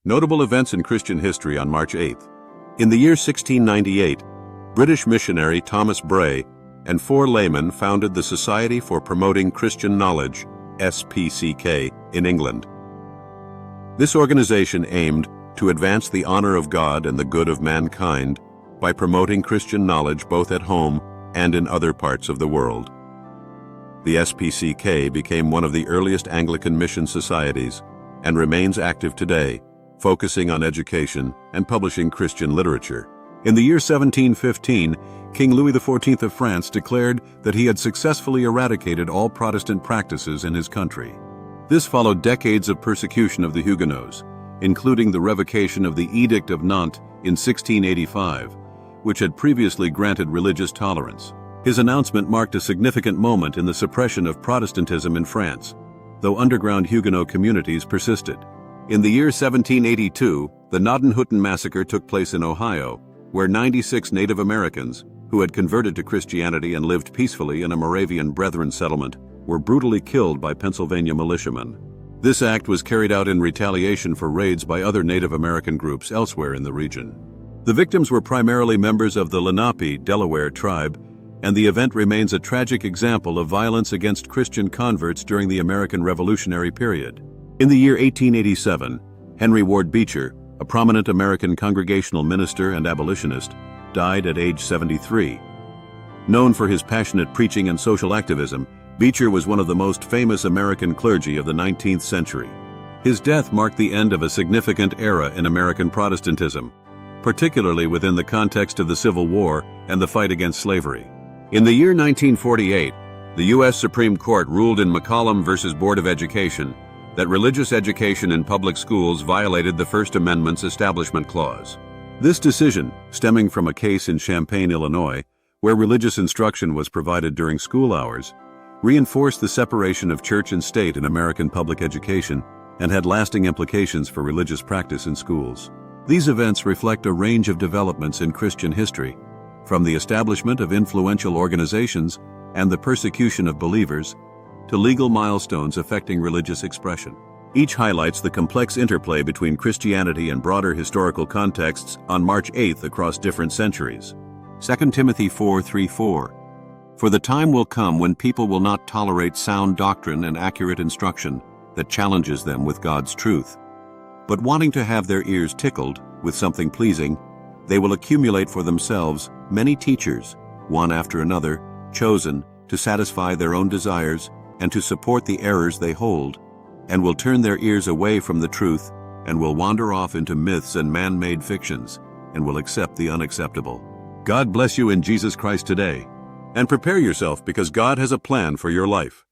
Notable events in Christian history on March 8th. In the year 1698, British missionary Thomas Bray and 4 laymen founded the Society for Promoting Christian Knowledge, SPCK, in England. This organization aimed to advance the honor of God and the good of mankind by promoting Christian knowledge both at home and in other parts of the world. The SPCK became one of the earliest Anglican mission societies and remains active today, focusing on education and publishing Christian literature. In the year 1715, King Louis XIV of France declared that he had successfully eradicated all Protestant practices in his country. This followed decades of persecution of the Huguenots, including the revocation of the Edict of Nantes in 1685, which had previously granted religious tolerance. His announcement marked a significant moment in the suppression of Protestantism in France, though underground Huguenot communities persisted. In the year 1782, the Gnadenhutten massacre took place in Ohio, where 96 Native Americans, who had converted to Christianity and lived peacefully in a Moravian Brethren settlement, were brutally killed by Pennsylvania militiamen. This act was carried out in retaliation for raids by other Native American groups elsewhere in the region. The victims were primarily members of the Lenape, Delaware tribe, and the event remains a tragic example of violence against Christian converts during the American Revolutionary period. In the year 1887, Henry Ward Beecher, a prominent American Congregational minister and abolitionist, died at age 73. Known for his passionate preaching and social activism, Beecher was one of the most famous American clergy of the 19th century. His death marked the end of a significant era in American Protestantism, particularly within the context of the Civil War and the fight against slavery. In the year 1948, the U.S. Supreme Court ruled in McCollum v. Board of Education that religious education in public schools violated the First Amendment's Establishment Clause. This decision, stemming from a case in Champaign, Illinois, where religious instruction was provided during school hours, reinforced the separation of church and state in American public education and had lasting implications for religious practice in schools. These events reflect a range of developments in Christian history, from the establishment of influential organizations and the persecution of believers to legal milestones affecting religious expression. Each highlights the complex interplay between Christianity and broader historical contexts on March 8th across different centuries. 2 Timothy 4:3-4. For the time will come when people will not tolerate sound doctrine and accurate instruction that challenges them with God's truth. But wanting to have their ears tickled with something pleasing, they will accumulate for themselves many teachers, one after another, chosen to satisfy their own desires and to support the errors they hold, and will turn their ears away from the truth and will wander off into myths and man-made fictions and will accept the unacceptable. God bless you in Jesus Christ today, and prepare yourself because God has a plan for your life.